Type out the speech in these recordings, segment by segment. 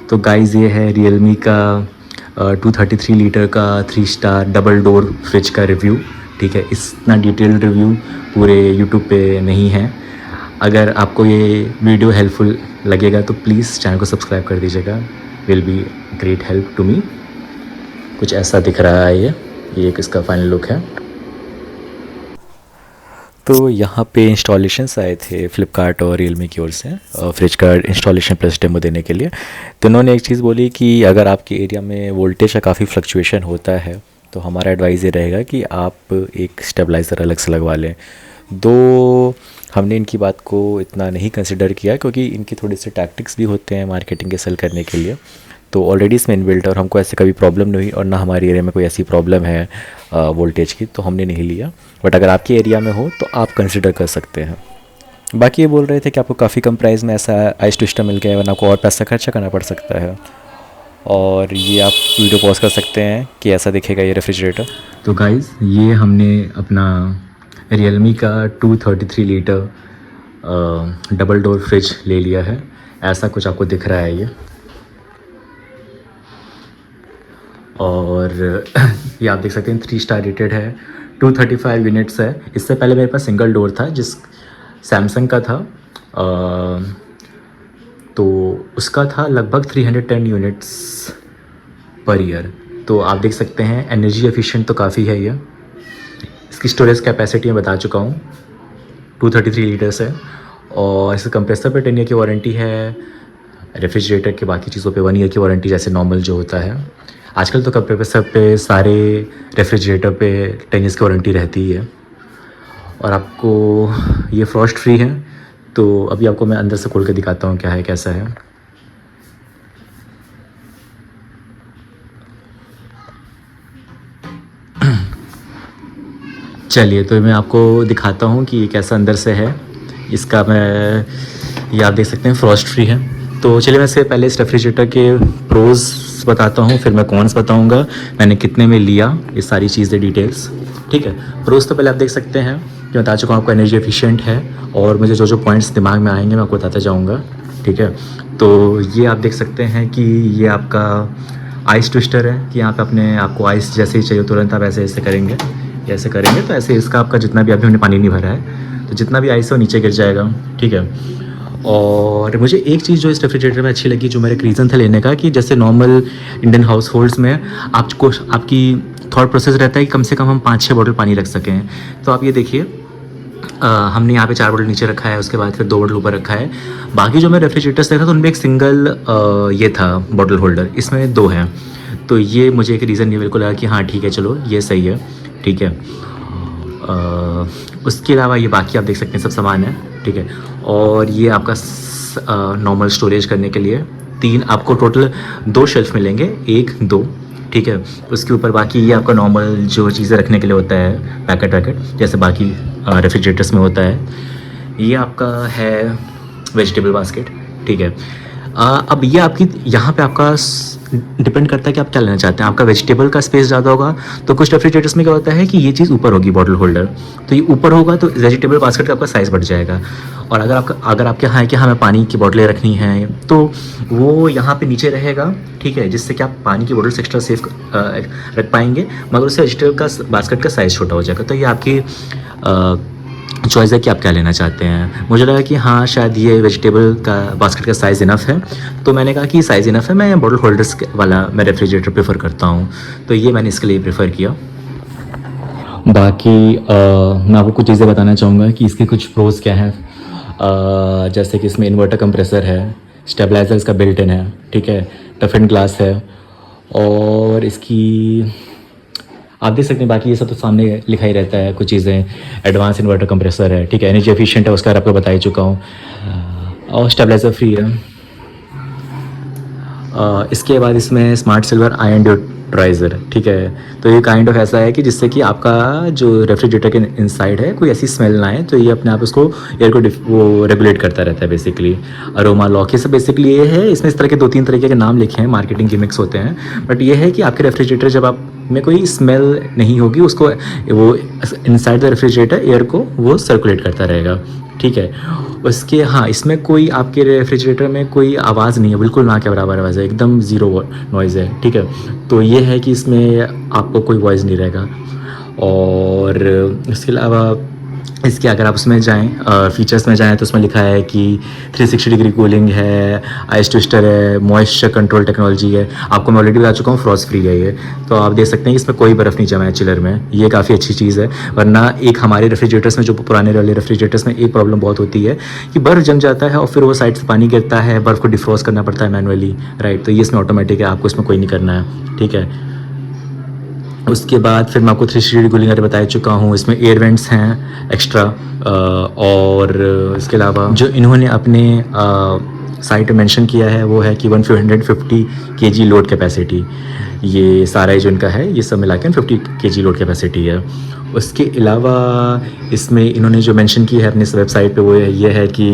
तो गाइस ये है रियलमी का 233 लीटर का 3 स्टार डबल डोर फ्रिज का रिव्यू। ठीक है, इतना डिटेल्ड रिव्यू पूरे यूट्यूब पे नहीं है। अगर आपको ये वीडियो हेल्पफुल लगेगा तो प्लीज़ चैनल को सब्सक्राइब कर दीजिएगा, will be great help to me. कुछ ऐसा दिख रहा है ये एक इसका फाइनल लुक है। तो यहाँ पे इंस्टॉलेशंस आए थे फ़्लिपकार्ट और रियलमी की ओर से फ्रिज का इंस्टॉलेशन प्लस डेमो देने के लिए। तो उन्होंने एक चीज़ बोली कि अगर आपके एरिया में वोल्टेज का काफ़ी फ्लक्चुएशन होता है तो हमारा एडवाइस ये रहेगा कि आप एक स्टेबलाइज़र अलग से लगवा लें। दो हमने इनकी बात को इतना नहीं कंसिडर किया क्योंकि इनके थोड़े से टैक्टिक्स भी होते हैं मार्केटिंग के सेल करने के लिए। तो ऑलरेडी इसमें इनबिल्ट और हमको ऐसे कभी प्रॉब्लम नहीं हुई और ना हमारे एरिया में कोई ऐसी प्रॉब्लम है वोल्टेज की, तो हमने नहीं लिया। बट अगर आपके एरिया में हो तो आप कंसिडर कर सकते हैं। बाकी ये बोल रहे थे कि आपको काफ़ी कम प्राइस में ऐसा आइस ट्विस्टर मिल गया है, वरना आपको और पैसा खर्चा करना पड़ सकता है। और ये आप वीडियो पॉज कर सकते हैं कि ऐसा दिखेगा ये रेफ्रिजरेटर। तो गाइज़ ये हमने अपना रियलमी का 233 लीटर डबल डोर फ्रिज ले लिया है। ऐसा कुछ आपको दिख रहा है ये। और ये आप देख सकते हैं 3 स्टार रेटेड है, 235 यूनिट्स है। इससे पहले मेरे पास सिंगल डोर था जिस सैमसंग का था, तो उसका था लगभग 310 यूनिट्स पर ईयर। तो आप देख सकते हैं एनर्जी एफिशिएंट तो काफ़ी है ये। इसकी स्टोरेज कैपेसिटी मैं बता चुका हूँ, 233 लीटर्स है। और इस कंप्रेसर पे 10 ईयर की वारंटी है, रेफ्रिजरेटर के बाकी चीज़ों पे 1 ईयर की वारंटी जैसे नॉर्मल जो होता है। आजकल तो कंप्रेसर पे सारे रेफ्रिजरेटर पे 10 ईयर्स की वारंटी रहती ही है। और आपको ये फ्रॉस्ट फ्री है। तो अभी आपको मैं अंदर से खोल के दिखाता हूँ क्या है कैसा है। चलिए तो मैं आपको दिखाता हूँ कि ये कैसा अंदर से है। इसका ये आप देख सकते हैं फ्रॉस्ट फ्री है। तो चलिए मैं इससे पहले इस रेफ्रिजरेटर के प्रोज़ बताता हूँ, फिर मैं कॉन्स बताऊँगा, मैंने कितने में लिया, ये सारी चीज़ें डिटेल्स। ठीक है, प्रोज़ तो पहले आप देख सकते हैं कि बता चुका हूँ आपको एनर्जी एफिशिएंट है। और मुझे जो पॉइंट्स दिमाग में आएंगे मैं आपको बताता जाऊँगा। ठीक है, तो ये आप देख सकते हैं कि ये आपका आइस ट्विस्टर है कि यहाँ पे आपको आइस जैसे ही चाहिए तुरंत आप ऐसे ऐसे करेंगे, ऐसे करेंगे तो ऐसे इसका आपका जितना भी अभी हमने पानी नहीं भरा है तो जितना भी आइस है वो नीचे गिर जाएगा। ठीक है, और मुझे एक चीज़ जो इस रेफ्रिजरेटर में अच्छी लगी, जो मेरा एक रीज़न था लेने का, कि जैसे नॉर्मल इंडियन हाउस होल्ड्स में आपकी थॉट प्रोसेस रहता है कि कम से कम हम 5-6 बॉटल पानी रख सकें। तो आप ये देखिए, हमने यहाँ पे 4 बॉटल नीचे रखा है, उसके बाद फिर 2 बॉटल ऊपर रखा है। बाकी जो मैं रेफ्रिजरेटर्स देखा तो उनमें एक सिंगल ये था बॉटल होल्डर, इसमें 2 हैं। तो ये मुझे एक रीज़न ये मेरे को लगा कि हाँ ठीक है चलो ये सही है। ठीक है, उसके अलावा ये बाकी आप देख सकते हैं सब सामान है। ठीक है, और ये आपका नॉर्मल स्टोरेज करने के लिए 3 आपको टोटल 2 शेल्फ मिलेंगे, 1-2। ठीक है, उसके ऊपर बाकी ये आपका नॉर्मल जो चीज़ें रखने के लिए होता है, पैकेट जैसे बाकी रेफ्रिजरेटर्स में होता है। ये आपका है वेजिटेबल बास्केट। ठीक है, अब ये आपकी यहाँ पे आपका डिपेंड करता है कि आप क्या लेना चाहते हैं। आपका वेजिटेबल का स्पेस ज़्यादा होगा तो कुछ रेफ्रिजरेटर्स में क्या होता है कि ये चीज़ ऊपर होगी बॉटल होल्डर, तो ये ऊपर होगा तो वेजिटेबल बास्केट का आपका साइज़ बढ़ जाएगा। और अगर आपके यहाँ है कि हमें पानी की बोतलें रखनी हैं तो वो यहाँ पे नीचे रहेगा। ठीक है, जिससे कि आप पानी की बोतल एक्स्ट्रा सेफ रख पाएंगे, मगर उससे वेजिटेबल का बास्केट का साइज़ छोटा हो जाएगा। तो ये आपकी चॉइस है कि आप क्या लेना चाहते हैं। मुझे लगा कि हाँ शायद ये वेजिटेबल का बास्केट का साइज़ इनफ है, तो मैंने कहा कि साइज़ इनफ है, मैं बॉटल होल्डर्स वाला मैं रेफ्रिजरेटर प्रेफर करता हूँ, तो ये मैंने इसके लिए प्रेफर किया। बाकी मैं आपको कुछ चीज़ें बताना चाहूँगा कि इसके कुछ प्रोज क्या हैं। जैसे कि इसमें इन्वर्टर कंप्रेसर है, स्टेबलाइज़र इसका बिल्ट इन है। ठीक है, टफ एंड ग्लास है, और इसकी आप देख सकते हैं बाकी ये सब तो सामने लिखा ही रहता है। कुछ चीज़ें एडवांस इन्वर्टर कंप्रेसर है। ठीक है, एनर्जी एफिशिएंट है, उसका आपको बता ही चुका हूँ, और स्टेबलाइज़र फ्री है। इसके बाद इसमें स्मार्ट सिल्वर आयन ड्यूटराइज़र। ठीक है, तो ये काइंड ऑफ ऐसा है कि जिससे कि आपका जो रेफ्रिजरेटर के इनसाइड है कोई ऐसी स्मेल ना आए, तो ये अपने आप उसको एयर को वो रेगुलेट करता रहता है बेसिकली। अरोमा लॉक ये सब बेसिकली ये है। इसमें इस तरह के 2-3 तरीके के नाम लिखे हैं, मार्केटिंग गिमिक्स होते हैं, बट ये है कि आपके रेफ्रिजरेटर जब आप में कोई स्मेल नहीं होगी, उसको वो इनसाइड द रेफ्रिजरेटर एयर को वो सर्कुलेट करता रहेगा। ठीक है। उसके हाँ, इसमें कोई आपके रेफ्रिजरेटर में कोई आवाज़ नहीं है, बिल्कुल ना के बराबर आवाज़ है, एकदम ज़ीरो नॉइज़ है, ठीक है। तो ये है कि इसमें आपको कोई वॉइस नहीं रहेगा। और इसके अलावा इसके अगर आप उसमें जाएँ फीचर्स में जाएँ तो उसमें लिखा है कि 360 डिग्री कूलिंग है, आइस ट्विस्टर है, मॉइस्चर कंट्रोल टेक्नोलॉजी है। आपको मैं ऑलरेडी बता चुका हूँ फ्रॉस्ट फ्री है ये, तो आप देख सकते हैं कि इसमें कोई बर्फ़ नहीं जमा है चिलर में, ये काफ़ी अच्छी चीज़ है। वरना एक हमारे रेफ्रिजरेटर्स में, जो पुराने वाले रेफ्रिजरेटर्स में एक प्रॉब्लम बहुत होती है कि बर्फ़ जम जाता है और फिर वो साइड से पानी गिरता है, बर्फ़ को डिफ्रॉस्ट करना पड़ता है मैनुअली, राइट। तो ये इसमें ऑटोमेटिक है, आपको इसमें कोई नहीं करना है, ठीक है। उसके बाद फिर मैं आपको 360 कूलिंग अरे बता चुका हूँ। इसमें एयर वेंट्स हैं एक्स्ट्रा, और इसके अलावा जो इन्होंने अपने साइट में मेंशन किया है वो है कि 150 kg लोड कैपेसिटी। ये सारा जो इनका है ये सब मिला के 50 kg लोड कैपेसिटी है। उसके अलावा इसमें इन्होंने जो मेंशन की है अपनी वेबसाइट पे वो ये है कि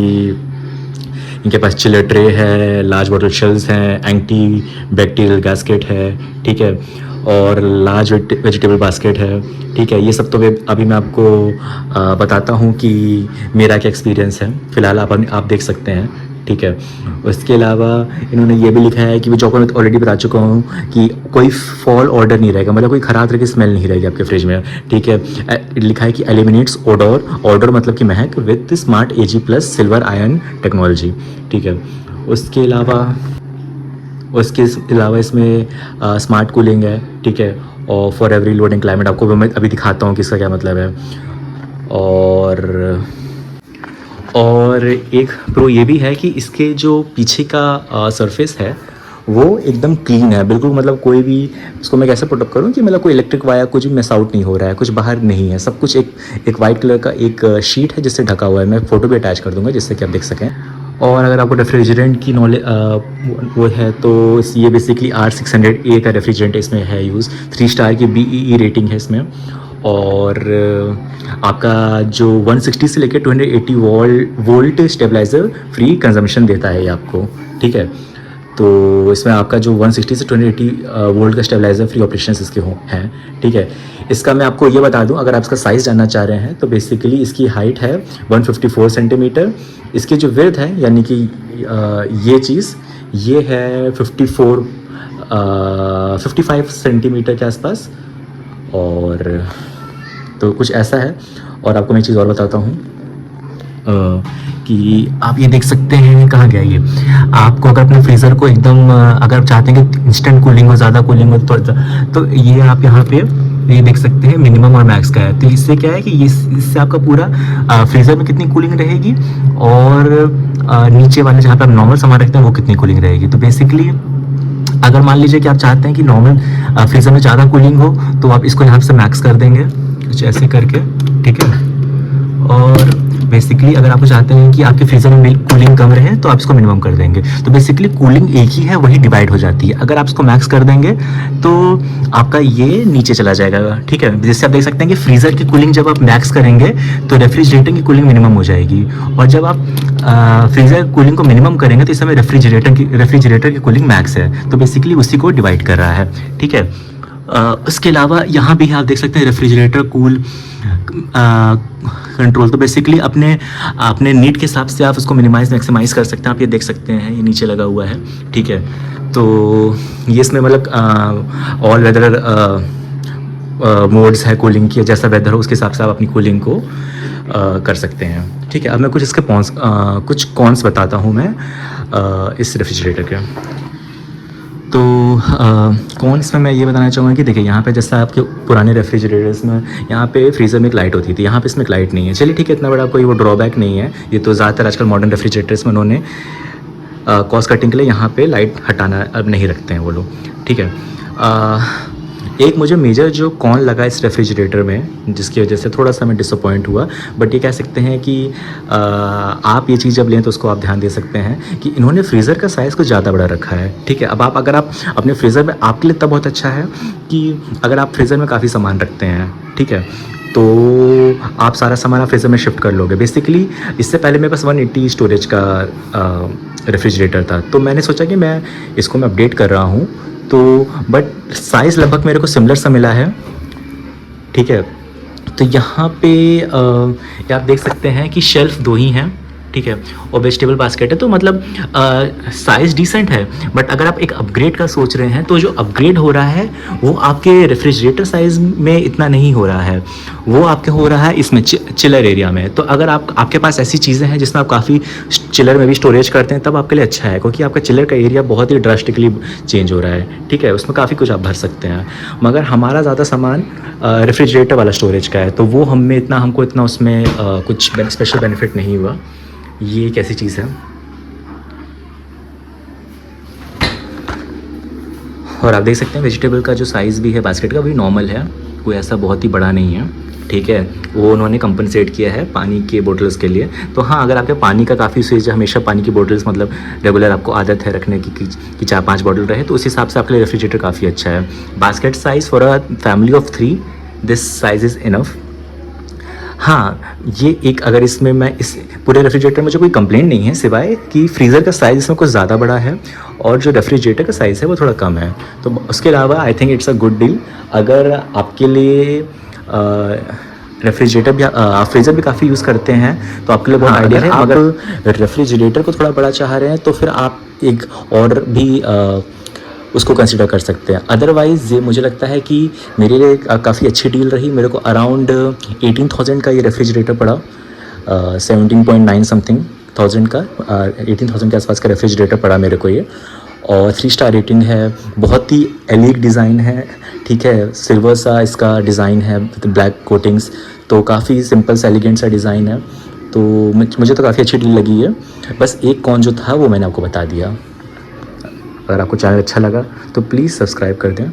इनके पास चिलर ट्रे है, लार्ज बॉटल शेल्स हैं, एंटी बैक्टीरियल गैस्केट है, ठीक है, और लार्ज वेजिटेबल बास्केट है, ठीक है। ये सब तो अभी मैं आपको बताता हूँ कि मेरा क्या एक्सपीरियंस है, फ़िलहाल आप देख सकते हैं, ठीक है। उसके अलावा इन्होंने ये भी लिखा है कि जो मैं ऑलरेडी बता चुका हूँ कि कोई फॉल ऑर्डर नहीं रहेगा, मतलब कोई ख़राब तरह की स्मेल नहीं रहेगी आपके फ्रिज में, ठीक है। लिखा है कि एलिमिनेट्स ऑर्डर मतलब कि महक with smart AG plus silver ion technology, ठीक है। उसके अलावा इसमें स्मार्ट कूलिंग है, ठीक है, और फॉर एवरी लोडिंग क्लाइमेट। आपको मैं अभी दिखाता हूँ कि इसका क्या मतलब है। और एक प्रो ये भी है कि इसके जो पीछे का सरफेस है वो एकदम क्लीन है बिल्कुल, मतलब कोई भी उसको मैं कैसे पुटअप करूँ कि मतलब कोई इलेक्ट्रिक वायर कुछ भी मिस आउट नहीं हो रहा है, कुछ बाहर नहीं है, सब कुछ एक वाइट कलर का एक शीट है जिससे ढका हुआ है। मैं फ़ोटो भी अटैच कर दूँगा जिससे कि आप देख सकें। और अगर आपको रेफ्रिजरेंट की नॉलेज वो है तो ये बेसिकली R600A का रेफ्रिजरेंट इसमें है यूज़, 3 स्टार की BEE रेटिंग है इसमें। और आपका जो 160 से लेकर 280 वोल्ट स्टेबलाइज़र फ्री कंजम्पशन देता है ये आपको, ठीक है। तो इसमें आपका जो 160 से 280 वोल्ट का स्टेबलाइज़र फ्री ऑपरेशन इसके हैं, ठीक है। इसका मैं आपको ये बता दूं, अगर आप इसका साइज़ जानना चाह रहे हैं तो बेसिकली इसकी हाइट है 154 सेंटीमीटर। इसकी जो विड्थ है यानी कि ये चीज़ ये है 55 सेंटीमीटर के आसपास, और तो कुछ ऐसा है। और आपको मैं चीज़ और बताता हूँ कि आप ये देख सकते हैं, कहाँ गया ये, आपको अगर अपने फ्रीज़र को एकदम अगर आप चाहते हैं कि इंस्टेंट कूलिंग हो, ज़्यादा कूलिंग हो तो ये आप यहाँ पे ये देख सकते हैं मिनिमम और मैक्स का है। तो इससे क्या है कि इससे आपका पूरा फ्रीज़र में कितनी कूलिंग रहेगी और नीचे वाले जहाँ पे आप नॉर्मल सामान रखते हैं वो कितनी कूलिंग रहेगी। तो बेसिकली अगर मान लीजिए कि आप चाहते हैं कि नॉर्मल फ्रीज़र में ज़्यादा कूलिंग हो तो आप इसको यहाँ से मैक्स कर देंगे कुछ ऐसे करके, ठीक है। और बेसिकली अगर आप चाहते हैं कि आपके फ्रीज़र में कूलिंग कम रहे तो आप इसको मिनिमम कर देंगे। तो बेसिकली कूलिंग एक ही है, वही डिवाइड हो जाती है। अगर आप इसको मैक्स कर देंगे तो आपका ये नीचे चला जाएगा, ठीक है। जैसे आप देख सकते हैं कि फ्रीज़र की कूलिंग जब आप मैक्स करेंगे तो रेफ्रिजरेटर की कूलिंग मिनिमम हो जाएगी, और जब आप फ्रीज़र कूलिंग को मिनिमम करेंगे तो इस समय रेफ्रिजरेटर की कूलिंग मैक्स है। तो बेसिकली उसी को डिवाइड कर रहा है, ठीक है। उसके अलावा यहाँ भी आप देख सकते हैं रेफ्रिजरेटर कूल कंट्रोल। तो बेसिकली अपने नीड के हिसाब से आप उसको मिनिमाइज मैक्सिमाइज़ कर सकते हैं। आप ये देख सकते हैं ये नीचे लगा हुआ है, ठीक है। तो ये इसमें मतलब ऑल वेदर मोड्स है कूलिंग की, जैसा वेदर हो उसके हिसाब से आप अपनी कूलिंग को कर सकते हैं, ठीक है। अब मैं कुछ इसके कुछ कॉन्स बताता हूँ मैं इस रेफ्रिजरेटर के। तो कौन इसमें मैं ये बताना चाहूँगा कि देखिए यहाँ पे जैसा आपके पुराने रेफ्रिजरेटर्स में यहाँ पे फ्रीज़र में एक लाइट होती थी, यहाँ पे इसमें एक लाइट नहीं है। चलिए ठीक है, इतना बड़ा कोई वो ड्रॉबैक नहीं है। ये तो ज़्यादातर आजकल मॉडर्न रेफ्रिजरेटर्स में उन्होंने कॉस्ट कटिंग के लिए यहाँ पे लाइट हटाना अब नहीं रखते हैं वो लोग, ठीक है। एक मुझे मेजर जो कॉन लगा इस रेफ्रिजरेटर में जिसकी वजह से थोड़ा सा मैं डिसअपॉइंट हुआ, बट ये कह सकते हैं कि आप ये चीज़ जब लें तो उसको आप ध्यान दे सकते हैं कि इन्होंने फ्रीज़र का साइज़ कुछ ज़्यादा बड़ा रखा है, ठीक है। अब अगर आप अपने फ्रीज़र में, आपके लिए तब बहुत अच्छा है कि अगर आप फ्रीज़र में काफ़ी सामान रखते हैं, ठीक है, तो आप सारा सामान आप फ्रीज़र में शिफ्ट कर लोगे। बेसिकली इससे पहले मेरे पास 180 स्टोरेज का रेफ्रिजरेटर था, तो मैंने सोचा कि मैं इसको अपडेट कर रहा हूँ, तो बट साइज़ लगभग मेरे को सिमिलर सा मिला है, ठीक है। तो यहाँ पे ये आप देख सकते हैं कि शेल्फ दो ही हैं, ठीक है, और वेजिटेबल बास्केट है, तो मतलब साइज़ डिसेंट है। बट अगर आप एक अपग्रेड का सोच रहे हैं तो जो अपग्रेड हो रहा है वो आपके रेफ्रिजरेटर साइज़ में इतना नहीं हो रहा है, वो आपके हो रहा है इसमें चिलर एरिया में। तो अगर आपके पास ऐसी चीज़ें हैं जिसमें आप काफ़ी चिलर में भी स्टोरेज करते हैं, तब आपके लिए अच्छा है, क्योंकि आपका चिलर का एरिया बहुत ही ड्रास्टिकली चेंज हो रहा है, ठीक है, उसमें काफ़ी कुछ आप भर सकते हैं। मगर हमारा ज़्यादा सामान रेफ्रिजरेटर वाला स्टोरेज का है, तो वो हमको इतना उसमें कुछ स्पेशल बेनिफिट नहीं हुआ। ये एक ऐसी चीज़ है। और आप देख सकते हैं वेजिटेबल का जो साइज़ भी है बास्केट का, भी नॉर्मल है, कोई ऐसा बहुत ही बड़ा नहीं है, ठीक है। वो उन्होंने कंपनसेट किया है पानी के बोटल्स के लिए। तो हाँ, अगर आपके पानी का काफ़ी यूसेज है, हमेशा पानी की बोटल्स मतलब रेगुलर आपको आदत है रखने की कि 4-5 बॉटल रहे, तो उस हिसाब से आपके लिए रेफ्रिजरेटर काफ़ी अच्छा है। Basket size for a family of 3, this size is enough. हाँ, ये एक, अगर इसमें मैं इस पूरे रेफ्रिजरेटर में मुझे कोई कंप्लेंट नहीं है, सिवाय कि फ्रीज़र का साइज़ इसमें कुछ ज़्यादा बड़ा है और जो रेफ्रिजरेटर का साइज़ है वो थोड़ा कम है। तो उसके अलावा I think it's a good deal. अगर आपके लिए रेफ्रिजरेटर भी आप फ्रीज़र भी काफ़ी यूज़ करते हैं तो आपके लिए बहुत आइडिया है। अगर रेफ्रिजरेटर को थोड़ा बड़ा चाह रहे हैं तो फिर आप एक और भी उसको कंसिडर कर सकते हैं। अदरवाइज़ ये मुझे लगता है कि मेरे लिए काफ़ी अच्छी डील रही। मेरे को अराउंड 18,000 का ये रेफ्रिजरेटर पड़ा, 17.9 समथिंग थाउजेंड का, 18,000 के आसपास का रेफ्रिजरेटर पड़ा मेरे को ये। और 3 स्टार रेटिंग है, बहुत ही एलीट डिज़ाइन है, ठीक है, सिल्वर सा इसका डिज़ाइन है विद ब्लैक कोटिंग्स, तो काफ़ी सिंपल सा एलिगेंट सा डिज़ाइन है। तो मुझे तो काफ़ी अच्छी डील लगी है। बस एक कौन जो था वो मैंने आपको बता दिया। अगर आपको चैनल अच्छा लगा तो प्लीज़ सब्सक्राइब कर दें।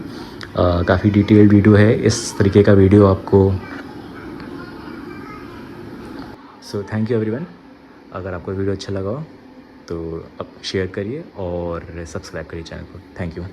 काफ़ी डिटेल्ड वीडियो है, इस तरीके का वीडियो आपको। So thank you everyone. अगर आपको वीडियो अच्छा लगा हो तो अब शेयर करिए और सब्सक्राइब करिए चैनल को। Thank you.